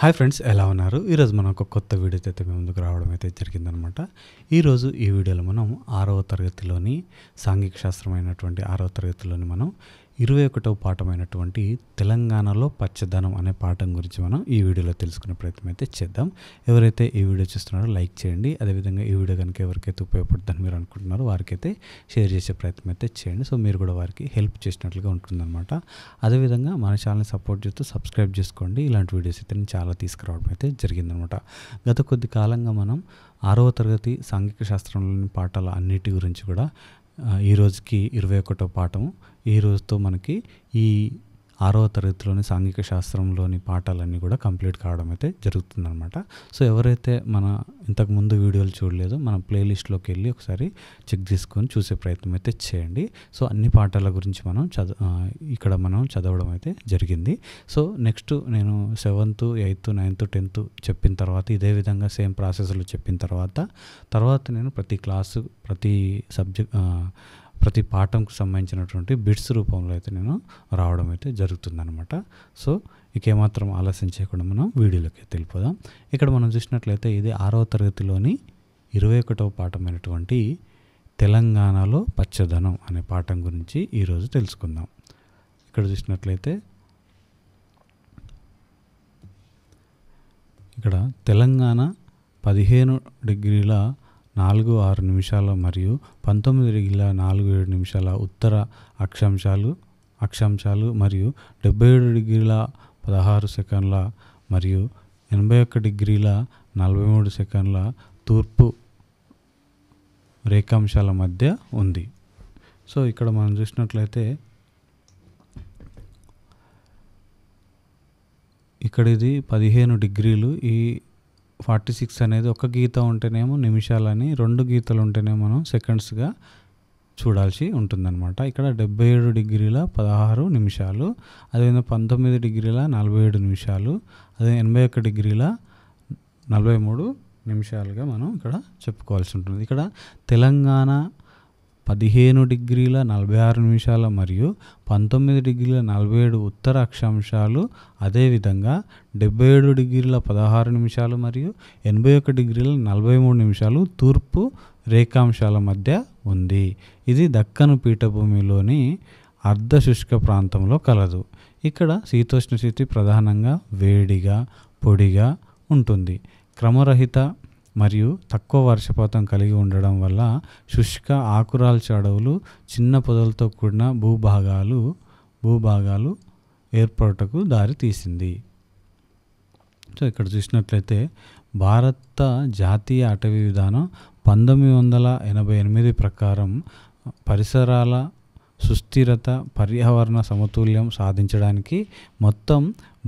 Hi friends, ఎలా ఉన్నారు? ఈరోజు మనం ఒక కొత్త వీడియోతో అయితే మీ ముందుకు రావడం అయితే జరిగిందనమాట. ఈరోజు ఈ వీడియోలో మనం 6వ తరగతిలోని సాంఘిక శాస్త్రం అయినటువంటి 6వ తరగతిలోని మనం 21వ పాఠమైనటువంటి తెలంగాణలో పచ్చదనం అనే పాఠం గురించి మనం ఈ వీడియోలో తెలుసుకునే ప్రయత్నం అయితే చేద్దాం. ఎవరైతే ఈ వీడియో చూస్తున్నారో లైక్ చేయండి. అదేవిధంగా ఈ వీడియో కనుక ఎవరికైతే ఉపయోగపడుతుందని మీరు అనుకుంటున్నారో వారికైతే షేర్ చేసే ప్రయత్నం అయితే చేయండి. సో మీరు కూడా వారికి హెల్ప్ చేసినట్లుగా ఉంటుందన్నమాట. అదేవిధంగా మన ఛానల్ని సపోర్ట్ చేస్తూ సబ్స్క్రైబ్ చేసుకోండి. ఇలాంటి వీడియోస్ అయితే నేను చాలా తీసుకురావడం అయితే జరిగిందనమాట. గత కొద్ది కాలంగా మనం 6వ తరగతి సాంఘిక శాస్త్రంలోని పాఠాల అన్నిటి గురించి కూడా ఈ రోజుకి 21వ పాఠం, ఈ రోజుతో మనకి ఈ 6వ తరగతిలోని సాంఘిక శాస్త్రంలోని పాఠాలన్నీ కూడా కంప్లీట్ కావడం అయితే జరుగుతుందన్నమాట. సో ఎవరైతే మన ఇంతకుముందు వీడియోలు చూడలేదో మన ప్లేలిస్ట్లోకి వెళ్ళి ఒకసారి చెక్ చేసుకొని చూసే ప్రయత్నం అయితే చేయండి. సో అన్ని పాఠాల గురించి మనం ఇక్కడ మనం చదవడం అయితే జరిగింది. సో నెక్స్ట్ నేను 7th, 8th, 9th, 10th చెప్పిన తర్వాత ఇదే విధంగా సేమ్ ప్రాసెస్లో చెప్పిన తర్వాత నేను ప్రతి క్లాసు ప్రతి సబ్జెక్ట్ ప్రతి పాఠంకు సంబంధించినటువంటి బిట్స్ రూపంలో అయితే నేను రావడం అయితే జరుగుతుందన్నమాట. సో ఇక ఏమాత్రం ఆలస్యం చేయకుండా మనం వీడియోలోకి వెళ్ళిపోదాం. ఇక్కడ మనం చూసినట్లయితే ఇది 6వ తరగతిలోని 21వ పాఠమైనటువంటి తెలంగాణలో పచ్చదనం అనే పాఠం గురించి ఈరోజు తెలుసుకుందాం. ఇక్కడ చూసినట్లయితే ఇక్కడ తెలంగాణ 15 డిగ్రీల 4:06 నిమిషాల మరియు 19 డిగ్రీల 4:07 ఉత్తర అక్షాంశాలు మరియు 77 డిగ్రీల 16 సెకండ్ల మరియు 81 డిగ్రీల 43 సెకండ్ల తూర్పు రేఖాంశాల మధ్య ఉంది. సో ఇక్కడ మనం చూసినట్లయితే ఇక్కడ ఇది 15 డిగ్రీలు. ఈ 46 అనేది ఒక గీత ఉంటేనేమో నిమిషాలని, 2 గీతలు ఉంటేనేమో మనం సెకండ్స్గా చూడాల్సి ఉంటుందన్నమాట. ఇక్కడ 77 డిగ్రీల 16 నిమిషాలు, అదేవిధంగా 19 డిగ్రీల 47 నిమిషాలు, అదే 81 డిగ్రీల 43 నిమిషాలుగా మనం ఇక్కడ చెప్పుకోవాల్సి ఉంటుంది. ఇక్కడ తెలంగాణ 15 డిగ్రీల 46 నిమిషాల మరియు 19 డిగ్రీల 47 ఉత్తర అక్షాంశాలు, అదేవిధంగా 77 డిగ్రీల 16 నిమిషాలు మరియు 81 డిగ్రీల 43 నిమిషాలు తూర్పు రేఖాంశాల మధ్య ఉంది. ఇది దక్కను పీఠభూమిలోని అర్ధ శుష్క ప్రాంతంలో కలదు. ఇక్కడ శీతోష్ణ స్థితి ప్రధానంగా వేడిగా పొడిగా ఉంటుంది. క్రమరహిత మరియు తక్కువ వర్షపాతం కలిగి ఉండడం వల్ల శుష్క ఆకురాల్చే అడవులు, చిన్న పొదలతో కూడిన భూభాగాలు ఏర్పడుటకు దారి తీసింది. సో ఇక్కడ చూసినట్లయితే భారత జాతీయ అటవీ విధానం 1988 ప్రకారం పరిసరాల సుస్థిరత, పర్యావరణ సమతుల్యం సాధించడానికి మొత్తం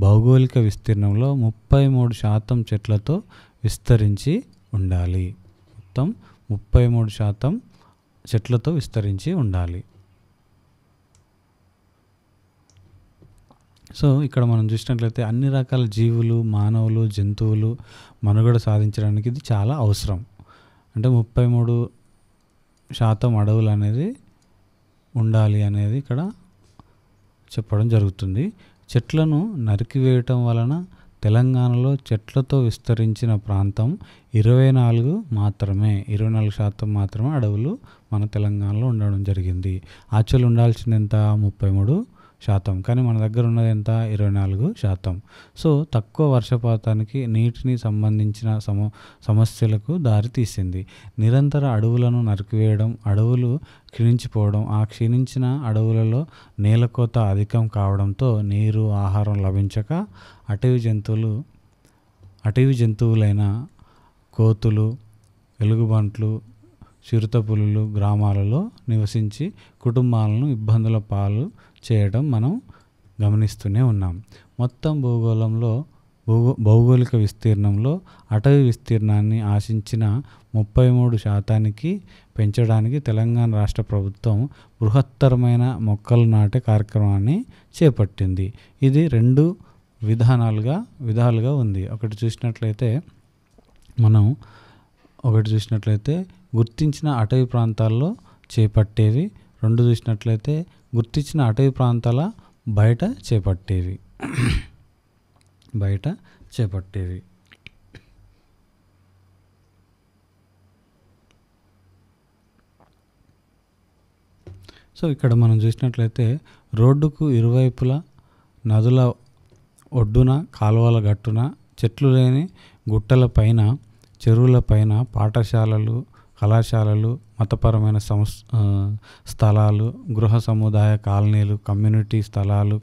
భౌగోళిక విస్తీర్ణంలో 33% చెట్లతో విస్తరించి ఉండాలి. మొత్తం 33% చెట్లతో విస్తరించి ఉండాలి. సో ఇక్కడ మనం చూసినట్లయితే అన్ని రకాల జీవులు, మానవులు, జంతువులు మనుగడ సాధించడానికి ఇది చాలా అవసరం. అంటే 33% అడవులు అనేది ఉండాలి అనేది ఇక్కడ చెప్పడం జరుగుతుంది. చెట్లను నరికివేయటం వలన తెలంగాణలో చెట్లతో విస్తరించిన ప్రాంతం 24% మాత్రమే అడవులు మన తెలంగాణలో ఉండడం జరిగింది. యాక్చువల్ ఉండాల్సింది ఎంత? 33%, కానీ మన దగ్గర ఉన్నది ఎంత? 24%. సో తక్కువ వర్షపాతానికి, నీటిని సంబంధించిన సమస్యలకు దారితీసింది. నిరంతర అడవులను నరికివేయడం, అడవులు క్షీణించిపోవడం, ఆ క్షీణించిన అడవులలో నేలకోత అధికం కావడంతో నీరు, ఆహారం లభించక అటవీ జంతువులైన కోతులు, ఎలుగుబంట్లు, చిరుతపులులు గ్రామాలలో నివసించి కుటుంబాలను ఇబ్బందుల పాలు చేయడం మనం గమనిస్తూనే ఉన్నాం. మొత్తం భౌగోళిక విస్తీర్ణంలో అటవీ విస్తీర్ణాన్ని ఆశించిన 33%కి పెంచడానికి తెలంగాణ రాష్ట్ర ప్రభుత్వం బృహత్తరమైన మొక్కలు నాటే కార్యక్రమాన్ని చేపట్టింది. ఇది 2 విధాలుగా ఉంది. ఒకటి చూసినట్లయితే గుర్తించిన అటవీ ప్రాంతాల్లో చేపట్టేవి, 2 చూసినట్లయితే గుర్తించిన అటవీ ప్రాంతాల బయట చేపట్టేవి. బయట చేపట్టేవి. సో ఇక్కడ మనం చూసినట్లయితే రోడ్డుకు ఇరువైపులా నదుల ఒడ్డున, కాలువల గట్టున, చెట్లు లేని గుట్టల పైన, చెరువుల పైన పాఠశాలలు, కళాశాలలు, మతపరమైన స్థలాలు, గృహ సముదాయ కాలనీలు, కమ్యూనిటీ స్థలాలు,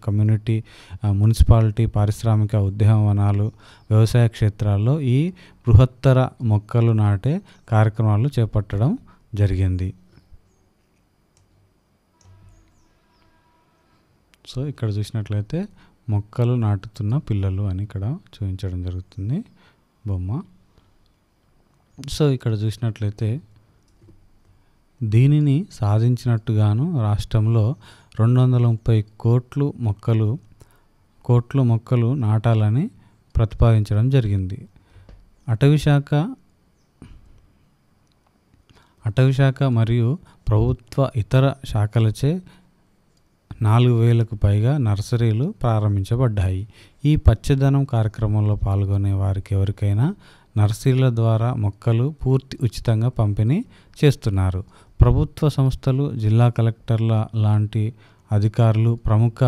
మున్సిపాలిటీ, పారిశ్రామిక ఉద్యానవనాలు, వ్యవసాయ క్షేత్రాల్లో ఈ బృహత్తర మొక్కలు నాటే కార్యక్రమాలు చేపట్టడం జరిగింది. సో ఇక్కడ చూసినట్లయితే మొక్కలు నాటుతున్న పిల్లలు అని ఇక్కడ చూపించడం జరుగుతుంది బొమ్మ. సో ఇక్కడ చూసినట్లయితే దీనిని సాధించినట్టుగాను రాష్ట్రంలో 230 కోట్లు మొక్కలు నాటాలని ప్రతిపాదించడం జరిగింది. అటవీశాఖ మరియు ప్రభుత్వ ఇతర శాఖలచే 4,000కు పైగా నర్సరీలు ప్రారంభించబడ్డాయి. ఈ పచ్చదనం కార్యక్రమంలో పాల్గొనే వారికి ఎవరికైనా నర్సరీల ద్వారా మొక్కలు పూర్తి ఉచితంగా పంపిణీ చేస్తున్నారు. ప్రభుత్వ సంస్థలు, జిల్లా కలెక్టర్ల లాంటి అధికారులు, ప్రముఖ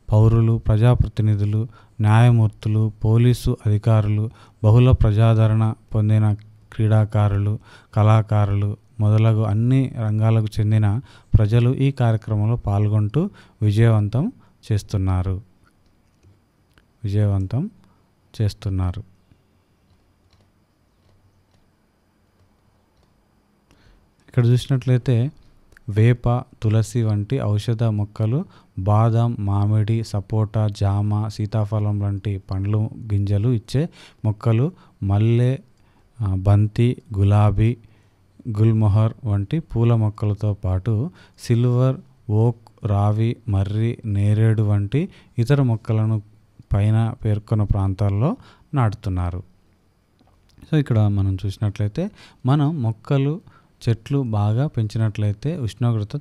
పౌరులు, ప్రజాప్రతినిధులు, న్యాయమూర్తులు, పోలీసు అధికారులు, బహుళ ప్రజాదరణ పొందిన క్రీడాకారులు, కళాకారులు మొదలగు అన్ని రంగాలకు చెందిన ప్రజలు ఈ కార్యక్రమంలో పాల్గొంటూ విజయవంతం చేస్తున్నారు. ఇక్కడ చూసినట్లయితే వేప, తులసి వంటి ఔషధ మొక్కలు, బాదం, మామిడి, సపోటా, జామ, సీతాఫలం లాంటి పండ్లు గింజలు ఇచ్చే మొక్కలు, మల్లె, బంతి, గులాబీ, గుల్మొహర్ వంటి పూల మొక్కలతో పాటు సిల్వర్ ఓక్, రావి, మర్రి, నేరేడు వంటి ఇతర మొక్కలను పైన పేర్కొన్న ప్రాంతాల్లో నాటుతున్నారు. సో ఇక్కడ మనం చూసినట్లయితే మనం మొక్కలు, చెట్లు బాగా పెంచినట్లయితే ఉష్ణోగ్రత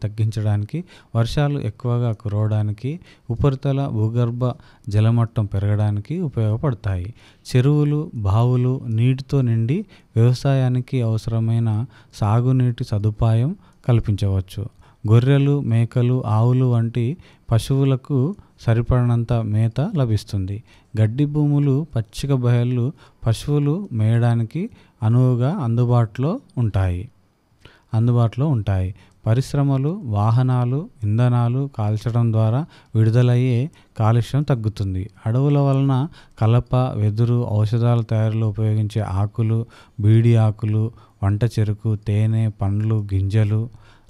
తగ్గించడానికి, వర్షాలు ఎక్కువగా కురవడానికి, ఉపరితల భూగర్భ జలమట్టం పెరగడానికి ఉపయోగపడతాయి. చెరువులు, బావులు నీటితో నిండి వ్యవసాయానికి అవసరమైన సాగునీటి సదుపాయం కల్పించవచ్చు. గొర్రెలు, మేకలు, ఆవులు వంటి పశువులకు సరిపడినంత మేత లభిస్తుంది. గడ్డి భూములు, పచ్చిక బయళ్ళు పశువులు మేయడానికి అనువుగా అందుబాటులో ఉంటాయి. పరిశ్రమలు, వాహనాలు, ఇంధనాలు కాల్చడం ద్వారా విడుదలయ్యే కాలుష్యం తగ్గుతుంది. అడవుల వలన కలప, వెదురు, ఔషధాల తయారీలో ఉపయోగించే ఆకులు, బీడి ఆకులు, వంట చెరుకు, తేనె, పండ్లు, గింజలు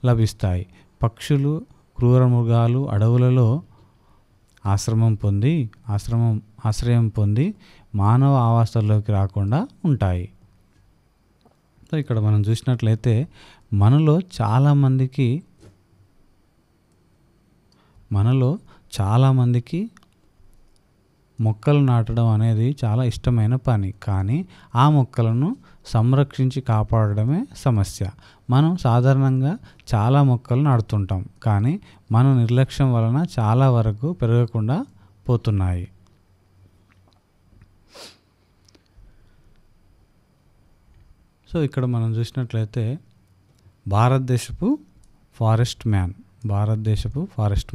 లభిస్తాయి. పక్షులు, క్రూర మృగాలు అడవులలో ఆశ్రయం పొంది మానవ ఆవాసాల్లోకి రాకుండా ఉంటాయి. సో ఇక్కడ మనం చూసినట్లయితే మనలో చాలామందికి మొక్కలు నాటడం అనేది చాలా ఇష్టమైన పని. కానీ ఆ మొక్కలను సంరక్షించి కాపాడడమే సమస్య. మనం సాధారణంగా చాలా మొక్కలు నాటుతుంటాం, కానీ మన నిర్లక్ష్యం వలన చాలా వరకు పెరగకుండా పోతున్నాయి. సో ఇక్కడ మనం చూసినట్లయితే భారతదేశపు ఫారెస్ట్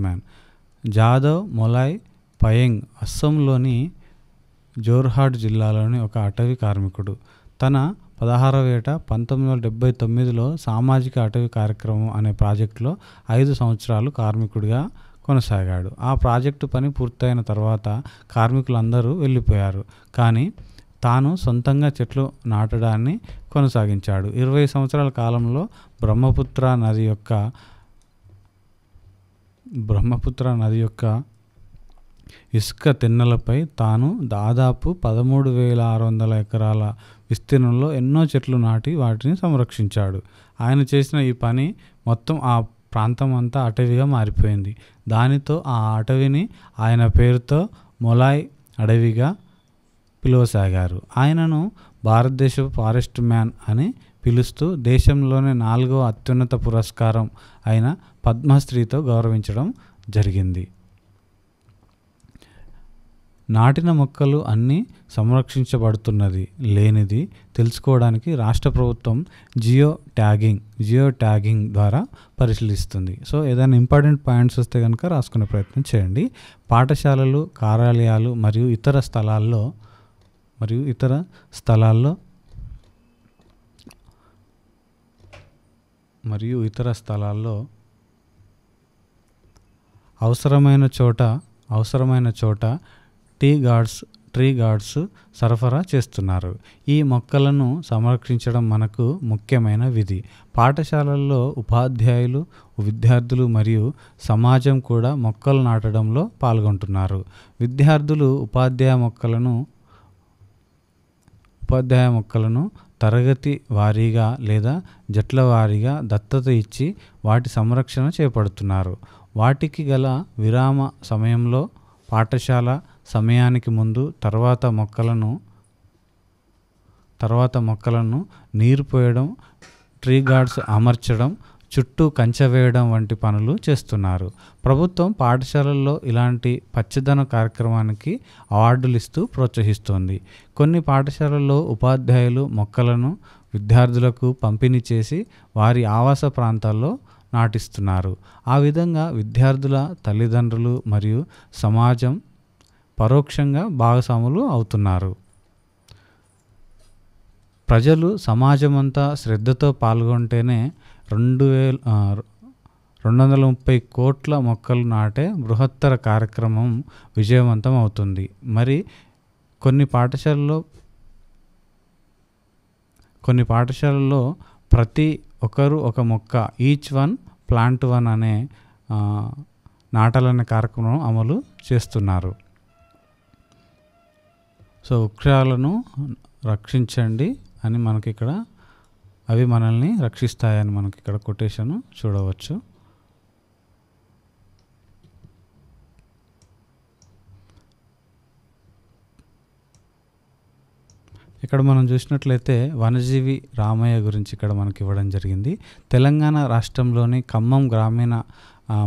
మ్యాన్ జాదవ్ మొలాయ్ పయంగ్ అస్సాంలోని జోర్హాట్ జిల్లాలోని ఒక అటవీ కార్మికుడు. తన 16వ ఏట 1979లో సామాజిక అటవీ కార్యక్రమం అనే ప్రాజెక్టులో 5 సంవత్సరాలు కార్మికుడిగా కొనసాగాడు. ఆ ప్రాజెక్టు పని పూర్తయిన తర్వాత కార్మికులందరూ వెళ్ళిపోయారు. కానీ తాను సొంతంగా చెట్లు నాటడాన్ని కొనసాగించాడు. 20 సంవత్సరాల కాలంలో బ్రహ్మపుత్ర నది యొక్క ఇసుక తిన్నెలపై తాను దాదాపు 13,600 ఎకరాల విస్తీర్ణంలో ఎన్నో చెట్లు నాటి వాటిని సంరక్షించాడు. ఆయన చేసిన ఈ పని మొత్తం ఆ ప్రాంతం అంతా అటవీగా మారిపోయింది. దానితో ఆ అటవీని ఆయన పేరుతో మొలాయ్ అడవిగా పిలువసాగారు. ఆయనను భారతదేశపు ఫారెస్ట్ మ్యాన్ అని పిలుస్తూ దేశంలోనే 4వ అత్యున్నత పురస్కారం అయిన పద్మశ్రీతో గౌరవించడం జరిగింది. నాటిన మొక్కలు అన్నీ సంరక్షించబడుతున్నది లేనిది తెలుసుకోవడానికి రాష్ట్ర ప్రభుత్వం జియో ట్యాగింగ్ ద్వారా పరిశీలిస్తుంది. సో ఏదైనా ఇంపార్టెంట్ పాయింట్స్ వస్తే కనుక రాసుకునే ప్రయత్నం చేయండి. పాఠశాలలు, కార్యాలయాలు మరియు ఇతర స్థలాల్లో అవసరమైన చోట ట్రీ గార్డ్స్ సరఫరా చేస్తున్నారు. ఈ మొక్కలను సంరక్షించడం మనకు ముఖ్యమైన విధి. పాఠశాలల్లో ఉపాధ్యాయులు, విద్యార్థులు మరియు సమాజం కూడా మొక్కలు నాటడంలో పాల్గొంటున్నారు. విద్యార్థులు ఉపాధ్యాయ మొక్కలను తరగతి వారీగా లేదా జట్ల వారీగా దత్తత ఇచ్చి వాటి సంరక్షణ చేపడుతున్నారు. వాటికి గల విరామ సమయంలో, పాఠశాల సమయానికి ముందు, తర్వాత మొక్కలను నీరు పోయడం, ట్రీ గార్డ్స్ అమర్చడం, చుట్టూ కంచె వేయడం వంటి పనులు చేస్తున్నారు. ప్రభుత్వం పాఠశాలల్లో ఇలాంటి పచ్చదన కార్యక్రమానికి అవార్డులు ఇస్తూ ప్రోత్సహిస్తోంది. కొన్ని పాఠశాలల్లో ఉపాధ్యాయులు మొక్కలను విద్యార్థులకు పంపిణీ చేసి వారి ఆవాస ప్రాంతాల్లో నాటిస్తున్నారు. ఆ విధంగా విద్యార్థుల తల్లిదండ్రులు మరియు సమాజం పరోక్షంగా భాగస్వాములు అవుతున్నారు. ప్రజలు, సమాజమంతా శ్రద్ధతో పాల్గొంటేనే 230 కోట్ల మొక్కలు నాటే బృహత్తర కార్యక్రమం విజయవంతం అవుతుంది. మరి కొన్ని పాఠశాలల్లో ప్రతి ఒక్కరు ఒక మొక్క, ఈచ్ వన్ ప్లాంట్ వన్ అనే నాటాలనే కార్యక్రమం అమలు చేస్తున్నారు. సో వృక్షాలను రక్షించండి అని మనకి ఇక్కడ, అవి మనల్ని రక్షిస్తాయని మనకి ఇక్కడ కొటేషన్ చూడవచ్చు. ఇక్కడ మనం చూసినట్లయితే వనజీవి రామయ్య గురించి ఇక్కడ మనకి ఇవ్వడం జరిగింది. తెలంగాణ రాష్ట్రంలోని ఖమ్మం గ్రామీణ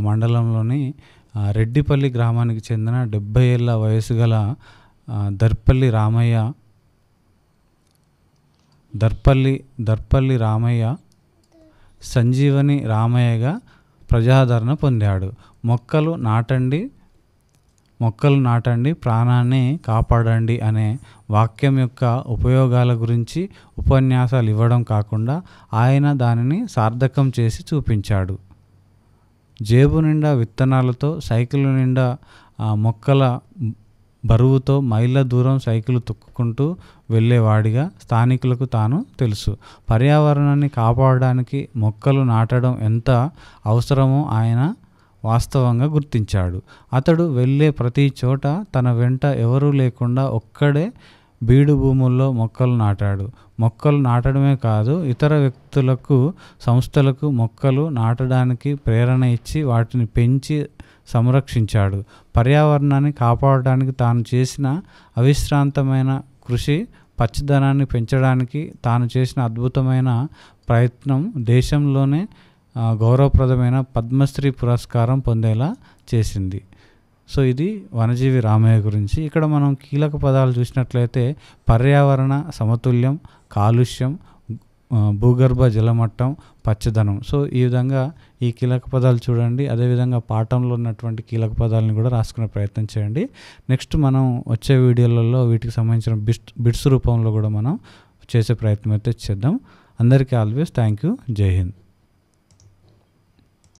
మండలంలోని రెడ్డిపల్లి గ్రామానికి చెందిన 70 ఏళ్ల వయసు గల దర్పల్లి రామయ్య సంజీవని రామయ్యగా ప్రజాదరణ పొందాడు. మొక్కలు నాటండి, ప్రాణాన్ని కాపాడండి అనే వాక్యం యొక్క ఉపయోగాల గురించి ఉపన్యాసాలు ఇవ్వడం కాకుండా ఆయన దానిని సార్థకం చేసి చూపించాడు. జేబు నిండా విత్తనాలతో, సైకిల్ నిండా మొక్కల బరువుతో మైళ్ళ దూరం సైకిల్ తొక్కుకుంటూ వెళ్ళేవాడిగా స్థానికులకు తాను తెలుసు. పర్యావరణాన్ని కాపాడడానికి మొక్కలు నాటడం ఎంత అవసరమో ఆయన వాస్తవంగా గుర్తించాడు. అతడు వెళ్ళే ప్రతి చోట తన వెంట ఎవరూ లేకుండా ఒక్కడే బీడు భూముల్లో మొక్కలు నాటాడు. మొక్కలు నాటడమే కాదు, ఇతర వ్యక్తులకు, సంస్థలకు మొక్కలు నాటడానికి ప్రేరణ ఇచ్చి వాటిని పెంచి సంరక్షించాడు. పర్యావరణాన్ని కాపాడడానికి తాను చేసిన అవిశ్రాంతమైన కృషి, పచ్చదనాన్ని పెంచడానికి తాను చేసిన అద్భుతమైన ప్రయత్నం దేశంలోనే గౌరవప్రదమైన పద్మశ్రీ పురస్కారం పొందేలా చేసింది. సో ఇది వనజీవి రామయ్య గురించి. ఇక్కడ మనం కీలక పదాలు చూసినట్లయితే పర్యావరణ సమతుల్యం, కాలుష్యం, భూగర్భ జలమట్టం, పచ్చదనం. సో ఈ విధంగా ఈ కీలక పదాలు చూడండి. అదేవిధంగా పాఠంలో ఉన్నటువంటి కీలక పదాలను కూడా రాసుకునే ప్రయత్నం చేయండి. నెక్స్ట్ మనం వచ్చే వీడియోలలో వీటికి సంబంధించిన బిట్స్ రూపంలో కూడా మనం చేసే ప్రయత్నం అయితే చేద్దాం. అందరికీ ఆల్వేస్ థ్యాంక్ యూ. జై హింద్.